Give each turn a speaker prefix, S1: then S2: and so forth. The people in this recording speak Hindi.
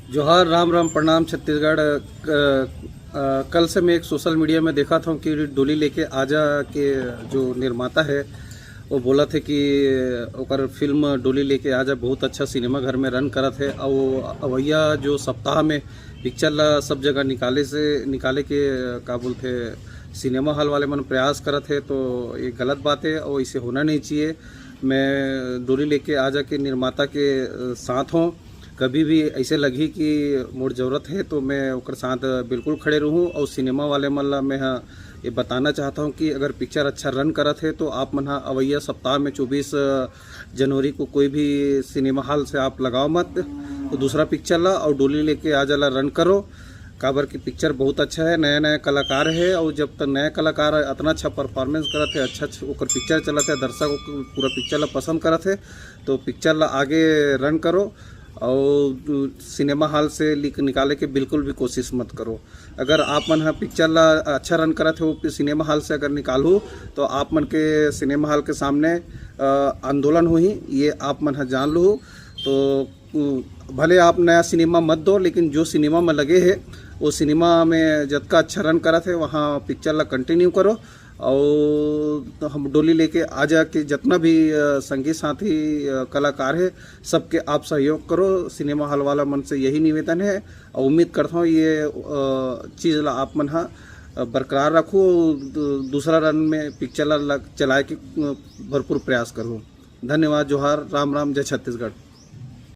S1: जोहार, राम राम, प्रणाम छत्तीसगढ़। कल से मैं एक सोशल मीडिया में देखा था कि डोली लेके आजा के जो निर्माता है वो बोला थे कि ओकर फिल्म डोली लेके आजा बहुत अच्छा सिनेमा घर में रन करत है और अवैया जो सप्ताह में पिक्चर ला सब जगह निकाले के का बोलते सिनेमा हॉल वाले मन प्रयास करत है, तो ये गलत बात है और इसे होना नहीं चाहिए। मैं डोली लेके आजा के निर्माता के साथ हूँ। कभी भी ऐसे लगी कि मोर ज़रूरत है तो मैं ओकर साथ बिल्कुल खड़े रहूँ। और सिनेमा वाले मन ला मैं ये बताना चाहता हूँ कि अगर पिक्चर अच्छा रन करत है तो आप मन अवैया सप्ताह में 24 जनवरी को कोई भी सिनेमा हॉल से आप लगाओ मत, तो दूसरा पिक्चर ला और डोली लेके आ जाला रन करो। काबर की पिक्चर बहुत अच्छा है, नया नया कलाकार है और जब तक नया कलाकार इतना अच्छा परफॉर्मेंस करत है, अच्छा ओकर पिक्चर चलत है, दर्शक पूरा पिक्चर ला पसंद करत है, तो पिक्चर ला आगे रन करो और सिनेमा हॉल से निकाले के बिल्कुल भी कोशिश मत करो। अगर आप मन पिक्चर ला अच्छा रन करत हो वो सिनेमा हॉल से अगर निकालू तो आप मन के सिनेमा हॉल के सामने आंदोलन हुई, ये आप मन जान लो। तो भले आप नया सिनेमा मत दो, लेकिन जो सिनेमा में लगे है वो सिनेमा में जब का अच्छा रन करत है वहाँ पिक्चर ला कंटिन्यू करो। और हम डोली लेके आ जा के जितना भी संगी साथी कलाकार है सबके आप सहयोग करो। सिनेमा हॉल वाला मन से यही निवेदन है और उम्मीद करता हूँ ये चीज़ ला आप मन बरकरार रखो, दूसरा रन में पिक्चर ला चलाए के भरपूर प्रयास करो। धन्यवाद। जोहार, राम राम, जय छत्तीसगढ़।